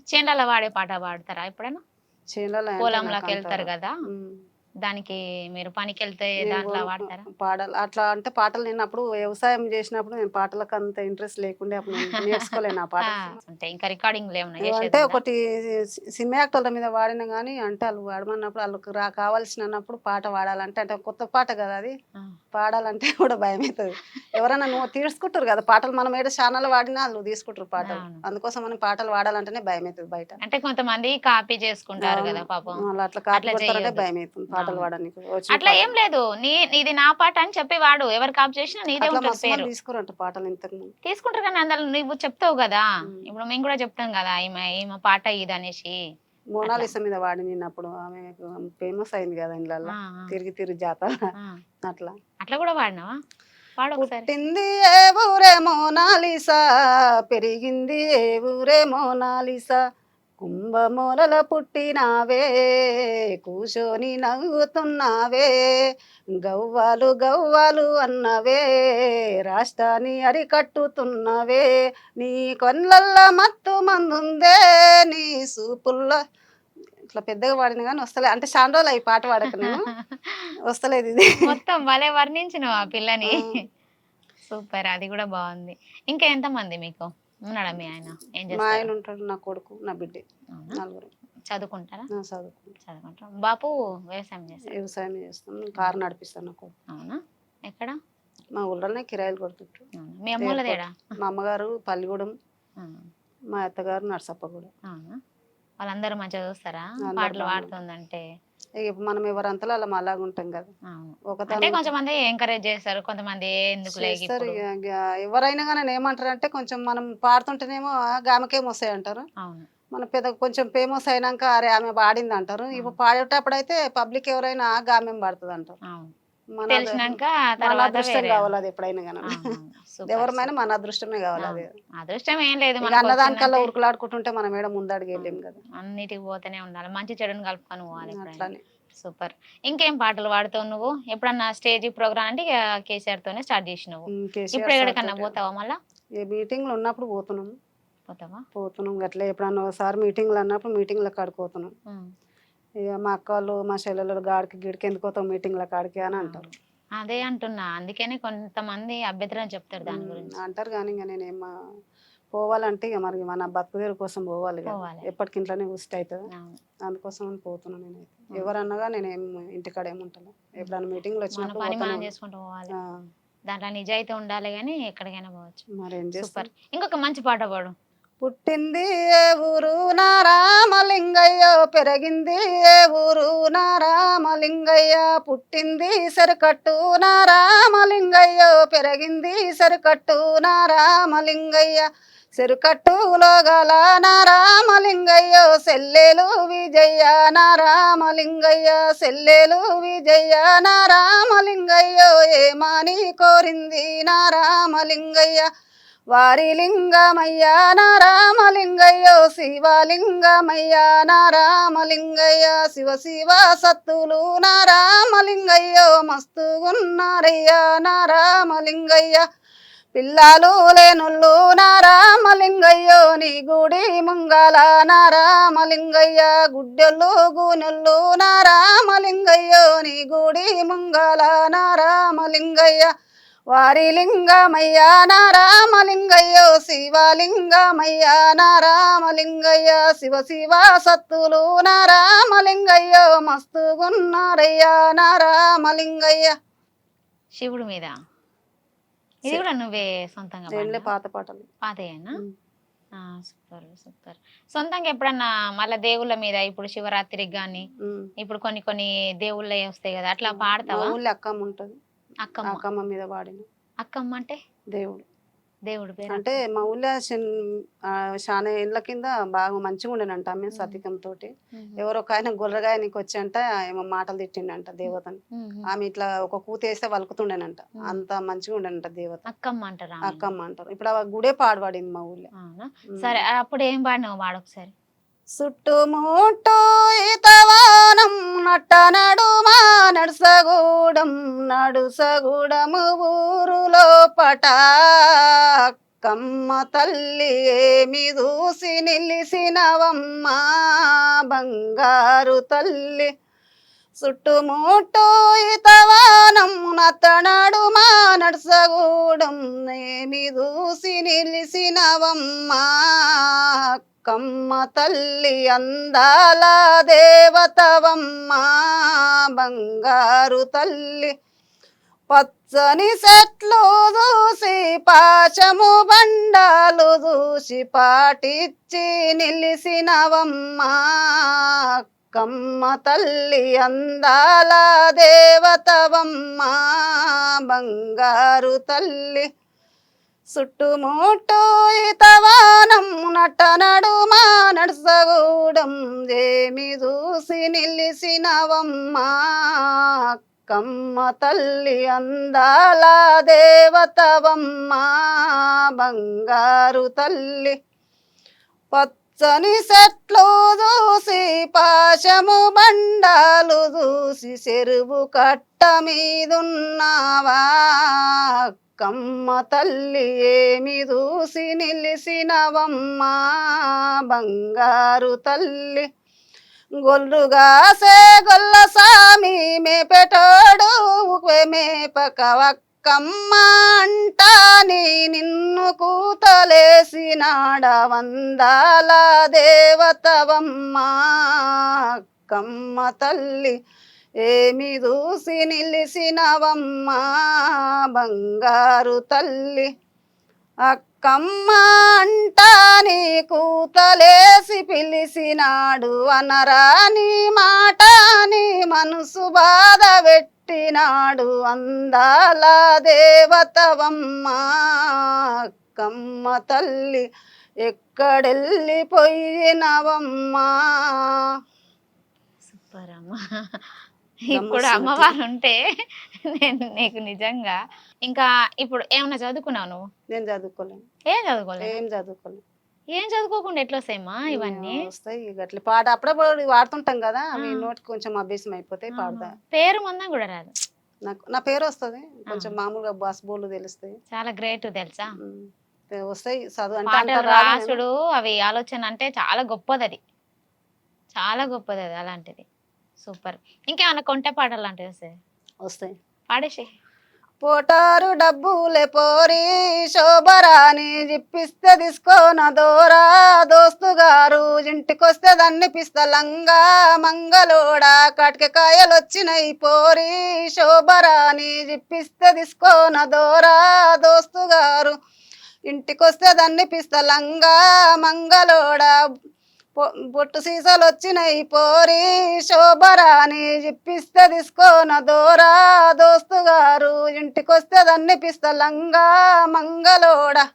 చేన్లలో వాడే పాట పాడతారా ఎప్పుడైనా? చేనులలో అంటే నాకు పొలంలోకి అంత వెళ్తారు కదా, ఉమ్. దానికి మీరు పనికెళ్తే నేను దాంట్లో వాడతారా? పాటలు అట్లా అంటే పాటలు నేను అప్పుడు వ్యవసాయం చేసినప్పుడు నేను పాటలకు అంత ఇంట్రెస్ట్ లేకుండే అప్పుడు నేను నేర్చుకోలేను ఆ ఆ, పాటలు. అంటే ఇంకా రికార్డింగ్ ఏమన్నా చేసేది అంటే ఉందా? ఒకటి సినిమా యాక్టర్ల మీద వాడిన కానీ అంటే వాళ్ళు వాడమన్నప్పుడు వాళ్ళకి కావాల్సినప్పుడు పాట పాడాలంటే అంటే కొత్త పాట కదా అది ఆ. పాడాలంటే కూడా భయం అవుతుంది. ఎవరైనా నువ్వు తీసుకుంటారు కదా పాటలు, మనం ఏదో ఛానల్ వాడినా వాళ్ళు తీసుకుంటారు పాటలు. అవును. అందుకోసం మనం పాటలు వాడాలంటేనే భయం అవుతుంది బయట. అంటే కొంతమంది కాపీ చేసుకుంటారు అవును. కదా పాపం. వాళ్ళు అట్లా కాపీ అట్లా కొడతారంటే చెయ్యొద్దు. భయం అవుతుంది పాటలు అవును. పాడడానికి వచ్చిన అట్లా ఏం పాటలు. లేదు. ఇది నా పాట అని చెప్పి వాడు. ఎవరు కాపీ చేసినా నీదే అట్లా ఉంటది మస్తు పేరు. మంది తీసుకోరంట పాటలు ఇంతకు ముందు. తీసుకుంటారు కానీ అందులో నువ్వు చెప్తావు కదా. ఉమ్. ఇప్పుడు మేము కూడా చెప్తాం కదా, ఈమె ఈమె పాట ఇది అనేసి. అట్లా. మోనాలిసా మీద వాడి నిన్నప్పుడు ఆమె ఫేమస్ అయింది కదా ఇండ్లల్లో ఆ, ఆ, తిరిగి తిరిగి జాతర ఆ. అట్లా. అట్లా కూడా వాడినావా? వాడు ఒకసారి. పుట్టింది ఏ ఊరే మోనాలిసా, పెరిగింది ఏ ఊరే మోనాలిసా, కుంభమూలలో పుట్టినావే కూసోని నవ్వుతున్నావే, గవ్వాలు గవ్వాలు అన్నవే రాష్ట్రాన్ని అరికట్టుతున్నవే, నీ కొన్లల్ల మత్తు మందుందే నీ సూపుల్లో. ఇట్లా పెద్దగా పాడిన కానీ వస్తలే, అంటే చాలా రోజులు ఈ పాట పాడక నేను వస్తలేదు ఇది. మొత్తం భలే వర్ణించినావు ఆ పిల్లని. ఆ. సూపర్, అది కూడా బాగుంది. ఇంకా ఎంతమంది మీకు ఉన్నాడా మీ ఆయన? ఏం మా చేస్తారు? ఆయన ఉంటాడు, నా కొడుకు, నా బిడ్డ, అవునా? నలుగురు. చదువుకుంటారా? చదువుకుంటాం, చదువుకుంటారా? బాపు వ్యవసాయం చేస్తారు. వ్యవసాయం చేస్తాం, కారు నడిపిస్తాను నా కొడుకు. అవునా? ఎక్కడ? మా ఊళ్ళోనే కిరాయిలు కొడుతుంటారు. అవునా? మీ అమ్మోళ్ళదేడా? మా అమ్మగారు పల్లిగూడెం, ఆ, మా అత్తగారు నర్సప్పగూడెం. అవునా? వాళ్ళందరూ మంచిగా చూస్తారా అందరు పాటలు బాగానే ఉంటారు. పాడుతుందంటే? ఇక మనం ఎవరంతలో అలా అలాగ ఉంటాం కదా. అవును. అంటే ఒకతను కొంతమంది ఎంకరేజ్ చేస్తారు, కొంతమంది ఎందుకులే చేస్తారు. ఇప్పుడు. ఎవరైనా కానీ ఏమంటారు అంటే కొంచెం మనం పాడుతుంటేనేమో గామెకేం వస్తాయి అంటారు. అవును. మన పెద్ద కొంచెం ఫేమస్ అయినాక అరే ఆమె పాడింది అంటారు. అవును. ఇప్పుడు పాడేటప్పుడు అయితే పబ్లిక్ ఎవరైనా గామెం పాడుతుంది అంటారు. అవును. మన తెలిసినాక మన తర్వాత అదృష్టం వేరే. కావాలి అది ఎప్పుడైనా కానీ. అవునవును. సూపర్ ఎవరమైనా సూపర్. మన అదృష్టమే కావాలి అది. అవును. అదృష్టం ఏం లేదు ఇక మనకు అన్నదానికల్లా వచ్చిందంటే. ఉరుకులాడుకుంటుంటే మనం ఏడ ముందడుగు వెళ్ళాం కదా. అన్నిటికి పోతూనే ఉండాలి, మంచి చెడుని కలుపుకొని పోవాలి ఎప్పుడైనా. అట్లానే సూపర్. ఇంకేం పాటలు పాడుతావు నువ్వు? ఎప్పుడన్నా స్టేజ్ ప్రోగ్రామ్ అంటే ఇక కేసీఆర్ తోనే స్టార్ట్ చేసినావు. ఇప్పుడు కేసీఆర్ సార్ ఎక్కడికన్నా తోటి పోతావా మళ్ళా? ఏ మీటింగ్లు ఉన్నప్పుడు పోతున్నాం. పోతావా? అట్లా ఎప్పుడన్నా ఒకసారి మీటింగ్లు అన్నప్పుడు మీటింగ్ల కాడికి పోతున్నాం. ఉమ్. ఇక మా అక్క వాళ్ళు మా చెల్లెలు గాడికి గిడికి ఎందుకు పోతాం మీటింగ్ల కాడికి అని అంటారు. అదే అంటున్నా, అందుకనే కొంతమంది అభ్యంతరం చెప్తారు దాని గురించి. అంటారు కానీ ఇంకా నేనేం పోవాలంటే ఇక మరి మన బతుకుదేరు కోసం పోవాలి కదా. పోవాలి. ఎప్పటికి ఇంట్లోనే ఉస్ట్ అవుతుంది. అవును. అందుకోసం పోతున్నాను నేనైతే. ఎవరన్నగా నేనేం ఇంటికాడ ఏముంటాను. ఎప్పుడన్నా మీటింగ్లు మన వచ్చినప్పుడు పని పోతానే మనం ఉంటాను. చేసుకుంటూ పోవాలి. దాంట్లో నిజాయితీ ఉండాలి కానీ ఎక్కడికైనా పోవచ్చు. మరేం చేస్తాం. సూపర్. ఇంకొక మంచి పాట పాడు. పుట్టింది ఏ ఊరు నా రామలింగయ్య, పెరిగింది ఏ ఊరు నా రామలింగయ్య, పుట్టింది సరికట్టు నా రామలింగయ్య, పెరిగింది సరికట్టు నా రామలింగయ్య, చెరుకట్టులో గల నా రామలింగయ్య, సెల్లెలు విజయ్య నా రామలింగయ్య, సెల్లెలు విజయ్య నా రామలింగయ్య, ఏమని కోరింది నా రామలింగయ్య, వారి లింగమయ్య నా రామలింగయ్య, శివలింగమయ్య నా రామలింగయ్య, శివ శివ సత్తులు నా రామలింగయ్య, మస్తుగున్నారయ్యా నా రామలింగయ్య, పిల్లలు లేనుళ్ళు నా రామలింగయ్య, నీ గుడి ముంగల నా రామలింగయ్య, గుడ్డెళ్ళు గూనెళ్ళు నా రామలింగయ్య, నీ గుడి ముంగల నా రామలింగయ్య, వారి లింగమయ్య నా రామలింగయ్య, శివలింగమయ్య నా రామలింగయ్య, శివ శివ సత్తులు నా రామలింగయ్య, మస్తుగున్నారయ్యా నా రామలింగయ్య. శివుడి మీద ఇది కూడా నువ్వే సొంతంగా ఏంలే పాడినావా? పాత పాటలు. పాతయేనా? Super super. సొంతంగా ఎప్పుడన్నా మళ్ళా దేవుళ్ళ మీద, ఇప్పుడు శివరాత్రికి గాని ఇప్పుడు కొన్ని కొన్ని దేవుళ్ళవి వస్తాయి కదా, అట్లా మా పాడతావా? ఊళ్ళో అక్కమ్మ ఉంటుంది. అక్కమ్మ. అక్కమ్మ మీద పాడిన. అక్కమ్మ అంటే దేవుడు దేవుడి పేరు? అంటే మా ఊళ్ళో చాలా ఏళ్ళ కింద బాగా మంచిగా ఉండేనంట ఆమె సతికంతో. ఎవరో ఒక ఆయన గొర్రెగాయనికి వచ్చి అంట ఏమో మాటలు తిట్టిండంట దేవతని. ఆమె ఇట్లా ఒక కూతేస్తే వలుకుతుండేనంట, అంత మంచిగా ఉండేనంట దేవత. అక్కమ్మ అంటారా? అక్కమ్మ అంటారు. ఇప్పుడు ఆ గుడే పాడబడింది మా ఊళ్ళో. అవునా? సరే, అప్పుడు ఏం పాడినావు వాడొకసారి. చుట్టుముట్టు ఈతవానం నట్ట నడుమా నడుసగూడము ఊరులో పట, కమ్మ తల్లి ఏమి దూసి నిలిసినవమ్మా బంగారు తల్లి చుట్టుముట్టు ఇతవానం నత్తనాడు మా నడుసగూడం ఏమి దూసి నిలిసినవమ్మా కమ్మ తల్లి అందాల దేవతవమ్మా బంగారు తల్లి పచ్చని చెట్లు చూసి పాశము బండాలు చూసి పాటిచ్చి నిలిసినవమ్మా కమ్మ తల్లి అందాల దేవతవమ్మా బంగారు తల్లి చుట్టుముట్టు ఇతవానం నటనడు మా నడుసగూడం ఏమి చూసి నిలిసినవమ్మా కమ్మ తల్లి అందాల దేవతవమ్మా బంగారు తల్లి పచ్చని చెట్లు చూసి పాశము బండాలు చూసి చెరువు కట్ట మీదున్నావా కమ్మ తల్లి ఏమి చూసి నిలిసినవమ్మా బంగారు తల్లి గొల్లుగాసే గొల్ల సామి మేపెటోడు మేపకవక్కమ్మ అంటాని నిన్ను కూతలేసినాడ వందాల దేవతవమ్మా కమ్మ తల్లి ఏమి చూసి నిలిసినవమ్మా బంగారు తల్లి అక్కమ్మ అంటాని కూతలేసి పిలిసినాడు అనరాని మాటని మనసు బాధ పెట్టినాడు అందాల దేవతవమ్మా అక్కమ్మ తల్లి ఎక్కడెళ్ళిపోయినవమ్మా సూపర్ అమ్మా. ఇప్పుడు అమ్మవారు ఉంటే నేను నీకు నిజంగా ఇంకా ఇప్పుడు ఏమన్నా చదువుకున్నావు నువ్వు? నేను చదువుకోలేను, ఏం చదువుకోలేదు? ఏం చదువుకోలేను. ఏం చదువుకోకుండా ఎట్లా వస్తాయమ్మా ఇవన్నీ? వస్తాయి అట్లా పాట అప్పుడప్పుడు వాడుతుంటాం కదా, అవి నోటికి కొంచెం అభ్యాసం అయిపోతాయి, పాడతా. పేరు మందం కూడా రాదు నాకు నా పేరు వస్తుంది కొంచెం, మామూలుగా బాస్ బోర్లు తెలుస్తాయి. చాలా గ్రేట్ తెలుసా. వస్తాయి చదువు అంటే పాటలు రాసుడు అవి ఆలోచన అంటే చాలా గొప్పది, అది చాలా గొప్పది అది అలాంటిది. సూపర్. ఇంకేమన్నా కొంటె పాటలు లాంటివి వస్తాయి పాడేసి. పోటారు డబ్బులే పోరి శోభరాని జిప్పిస్తే తీసుకోన దోరా దోస్తు గారు ఇంటికొస్తే దాన్ని పిస్తలంగా మంగళోడా కటికాయలు వచ్చినాయి పోరి శోభరాని జిప్పిస్తే తీసుకోన దోరా దోస్తు గారు ఇంటికొస్తే దాన్ని పిస్తలంగా మంగళోడా బొట్టు సీసాలు వచ్చినాయి పోరి శోభరాని జిప్పిస్తే తీసుకోన దోరా దోస్తు గారు ఇంటికొస్తే దాన్ని పిస్తలంగా మంగళోడా.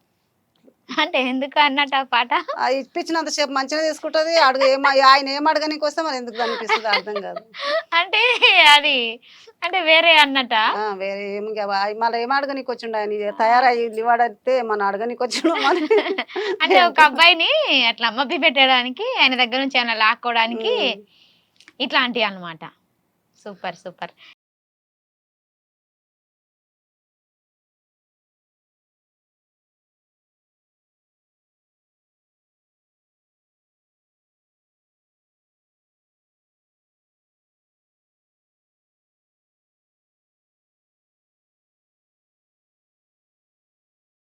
అంటే ఎందుకు అన్నట్టు ఆ పాట? ఇప్పించినంతసేపు మంచిగా తీసుకుంటది, అడుగు ఆయన ఏం అడగనికి వస్తే మరి ఎందుకు అనిపిస్తుంది అర్థం కాదు. అంటే అది అంటే వేరే అన్నట వేరే ఏమి మళ్ళీ ఏం అడగనికి వచ్చిండు ఆయన, తయారయ్యి ఇవాడితే మన అడగనికి వచ్చిండు మరి. అంటే ఒక అబ్బాయిని అట్లా మభ్య పెట్టడానికి ఆయన దగ్గర నుంచి ఏమైనా లాక్కోవడానికి ఇట్లాంటివి అన్నమాట. Super super.